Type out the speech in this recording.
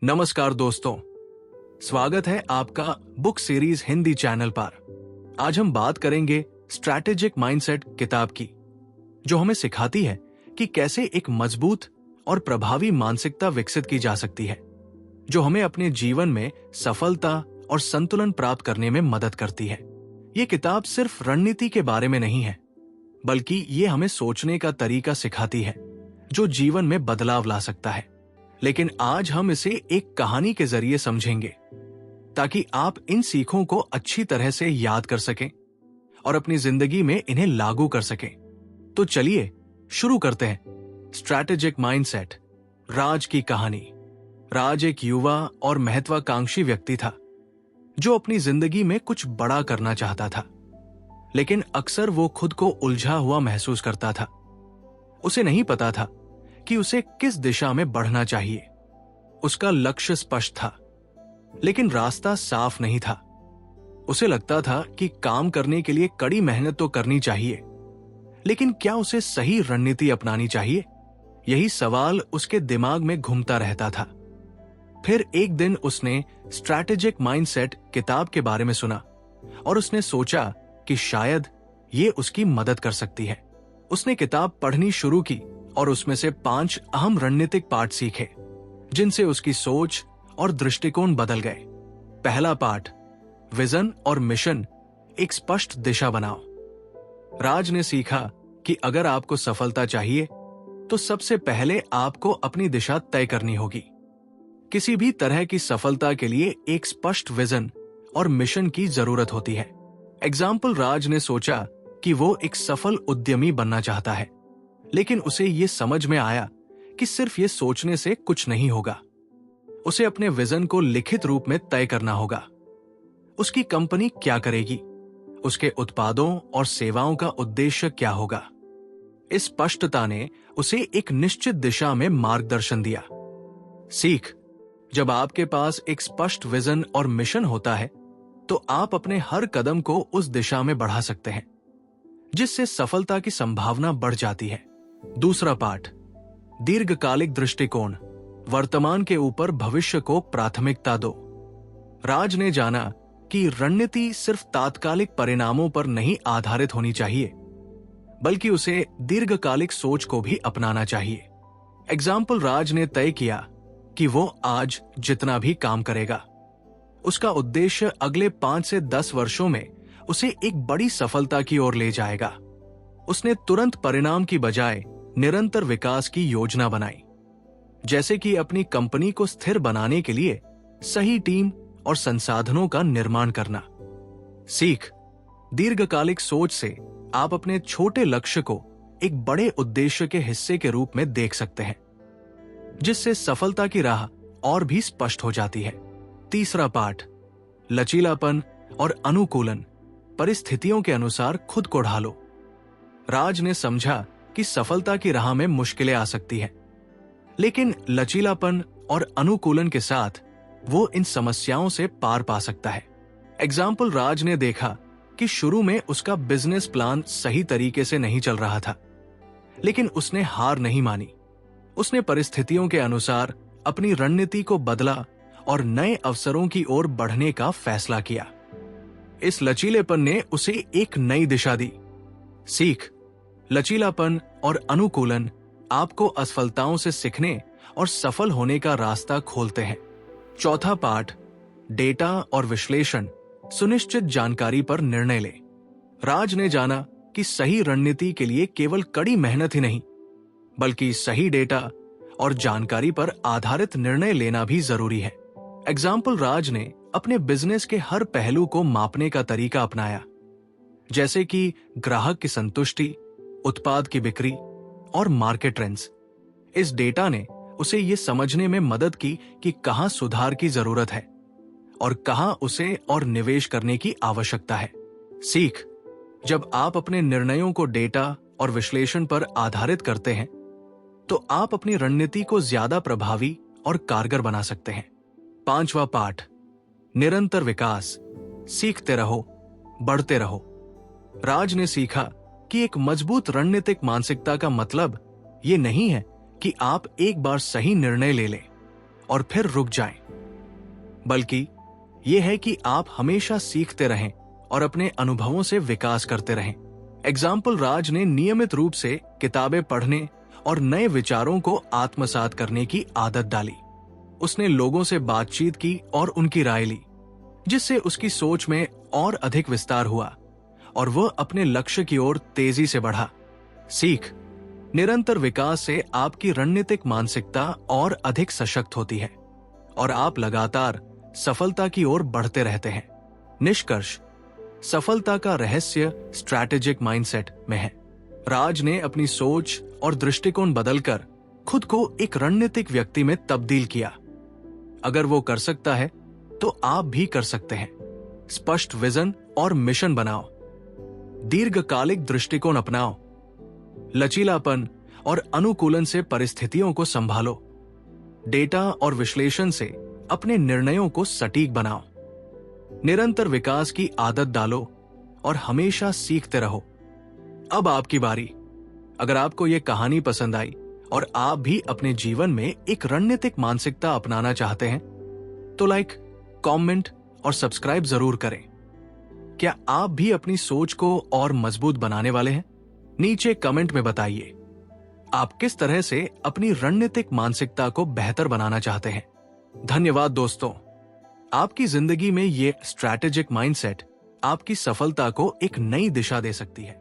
नमस्कार दोस्तों, स्वागत है आपका बुक सीरीज हिंदी चैनल पर। आज हम बात करेंगे स्ट्रैटेजिक माइंडसेट किताब की, जो हमें सिखाती है कि कैसे एक मजबूत और प्रभावी मानसिकता विकसित की जा सकती है, जो हमें अपने जीवन में सफलता और संतुलन प्राप्त करने में मदद करती है। ये किताब सिर्फ रणनीति के बारे में नहीं है, बल्कि ये हमें सोचने का तरीका सिखाती है जो जीवन में बदलाव ला सकता है। लेकिन आज हम इसे एक कहानी के जरिए समझेंगे, ताकि आप इन सीखों को अच्छी तरह से याद कर सकें और अपनी जिंदगी में इन्हें लागू कर सकें। तो चलिए शुरू करते हैं। स्ट्रैटेजिक माइंडसेट, राज की कहानी। राज एक युवा और महत्वाकांक्षी व्यक्ति था, जो अपनी जिंदगी में कुछ बड़ा करना चाहता था, लेकिन अक्सर वो खुद को उलझा हुआ महसूस करता था। उसे नहीं पता था कि उसे किस दिशा में बढ़ना चाहिए। उसका लक्ष्य स्पष्ट था, लेकिन रास्ता साफ नहीं था। उसे लगता था कि काम करने के लिए कड़ी मेहनत तो करनी चाहिए, लेकिन क्या उसे सही रणनीति अपनानी चाहिए? यही सवाल उसके दिमाग में घूमता रहता था। फिर एक दिन उसने स्ट्रैटेजिक माइंडसेट किताब के बारे में सुना और उसने सोचा कि शायद ये उसकी मदद कर सकती है। उसने किताब पढ़नी शुरू की और उसमें से 5 अहम रणनीतिक पाठ सीखे, जिनसे उसकी सोच और दृष्टिकोण बदल गए। पहला पाठ, विजन और मिशन, एक स्पष्ट दिशा बनाओ। राज ने सीखा कि अगर आपको सफलता चाहिए तो सबसे पहले आपको अपनी दिशा तय करनी होगी। किसी भी तरह की सफलता के लिए एक स्पष्ट विजन और मिशन की जरूरत होती है। एग्जाम्पल, राज ने सोचा कि वो एक सफल उद्यमी बनना चाहता है, लेकिन उसे ये समझ में आया कि सिर्फ ये सोचने से कुछ नहीं होगा। उसे अपने विजन को लिखित रूप में तय करना होगा। उसकी कंपनी क्या करेगी, उसके उत्पादों और सेवाओं का उद्देश्य क्या होगा। इस स्पष्टता ने उसे एक निश्चित दिशा में मार्गदर्शन दिया। सीख, जब आपके पास एक स्पष्ट विजन और मिशन होता है, तो आप अपने हर कदम को उस दिशा में बढ़ा सकते हैं, जिससे सफलता की संभावना बढ़ जाती है। दूसरा पाठ, दीर्घकालिक दृष्टिकोण, वर्तमान के ऊपर भविष्य को प्राथमिकता दो। राज ने जाना कि रणनीति सिर्फ तात्कालिक परिणामों पर नहीं आधारित होनी चाहिए, बल्कि उसे दीर्घकालिक सोच को भी अपनाना चाहिए। एग्जाम्पल, राज ने तय किया कि वो आज जितना भी काम करेगा, उसका उद्देश्य अगले 5 से 10 वर्षों में उसे एक बड़ी सफलता की ओर ले जाएगा। उसने तुरंत परिणाम की बजाय निरंतर विकास की योजना बनाई, जैसे कि अपनी कंपनी को स्थिर बनाने के लिए सही टीम और संसाधनों का निर्माण करना। सीख, दीर्घकालिक सोच से आप अपने छोटे लक्ष्य को एक बड़े उद्देश्य के हिस्से के रूप में देख सकते हैं, जिससे सफलता की राह और भी स्पष्ट हो जाती है। तीसरा पाठ, लचीलापन और अनुकूलन, परिस्थितियों के अनुसार खुद को ढालो। राज ने समझा कि सफलता की राह में मुश्किलें आ सकती हैं, लेकिन लचीलापन और अनुकूलन के साथ वो इन समस्याओं से पार पा सकता है। एग्जाम्पल, राज ने देखा कि शुरू में उसका बिजनेस प्लान सही तरीके से नहीं चल रहा था, लेकिन उसने हार नहीं मानी। उसने परिस्थितियों के अनुसार अपनी रणनीति को बदला और नए अवसरों की ओर बढ़ने का फैसला किया। इस लचीलेपन ने उसे एक नई दिशा दी। सीख, लचीलापन और अनुकूलन आपको असफलताओं से सीखने और सफल होने का रास्ता खोलते हैं। चौथा पाठ, डेटा और विश्लेषण, सुनिश्चित जानकारी पर निर्णय ले। राज ने जाना कि सही रणनीति के लिए केवल कड़ी मेहनत ही नहीं, बल्कि सही डेटा और जानकारी पर आधारित निर्णय लेना भी जरूरी है। एग्जाम्पल, राज ने अपने बिजनेस के हर पहलू को मापने का तरीका अपनाया, जैसे कि ग्राहक की संतुष्टि, उत्पाद की बिक्री और मार्केट ट्रेंड्स। इस डेटा ने उसे ये समझने में मदद की कि कहां सुधार की जरूरत है और कहां उसे और निवेश करने की आवश्यकता है। सीख, जब आप अपने निर्णयों को डेटा और विश्लेषण पर आधारित करते हैं, तो आप अपनी रणनीति को ज्यादा प्रभावी और कारगर बना सकते हैं। पांचवा पाठ, निरंतर विकास, सीखते रहो, बढ़ते रहो। राज ने सीखा कि एक मजबूत रणनीतिक मानसिकता का मतलब ये नहीं है कि आप एक बार सही निर्णय ले लें और फिर रुक जाएं। बल्कि यह है कि आप हमेशा सीखते रहें और अपने अनुभवों से विकास करते रहें। एग्जाम्पल राज ने नियमित रूप से किताबें पढ़ने और नए विचारों को आत्मसात करने की आदत डाली। उसने लोगों से बातचीत की और उनकी राय ली, जिससे उसकी सोच में और अधिक विस्तार हुआ और वह अपने लक्ष्य की ओर तेजी से बढ़ा। सीख, निरंतर विकास से आपकी रणनीतिक मानसिकता और अधिक सशक्त होती है और आप लगातार सफलता की ओर बढ़ते रहते हैं। निष्कर्ष, सफलता का रहस्य स्ट्रैटेजिक माइंडसेट में है। राज ने अपनी सोच और दृष्टिकोण बदलकर खुद को एक रणनीतिक व्यक्ति में तब्दील किया। अगर वो कर सकता है तो आप भी कर सकते हैं। स्पष्ट विजन और मिशन बनाओ, दीर्घकालिक दृष्टिकोण अपनाओ, लचीलापन और अनुकूलन से परिस्थितियों को संभालो, डेटा और विश्लेषण से अपने निर्णयों को सटीक बनाओ, निरंतर विकास की आदत डालो और हमेशा सीखते रहो। अब आपकी बारी। अगर आपको यह कहानी पसंद आई और आप भी अपने जीवन में एक रणनीतिक मानसिकता अपनाना चाहते हैं तो लाइक, कमेंट और सब्सक्राइब जरूर करें। क्या आप भी अपनी सोच को और मजबूत बनाने वाले हैं? नीचे कमेंट में बताइए आप किस तरह से अपनी रणनीतिक मानसिकता को बेहतर बनाना चाहते हैं। धन्यवाद दोस्तों। आपकी जिंदगी में ये स्ट्रैटेजिक माइंडसेट आपकी सफलता को एक नई दिशा दे सकती है।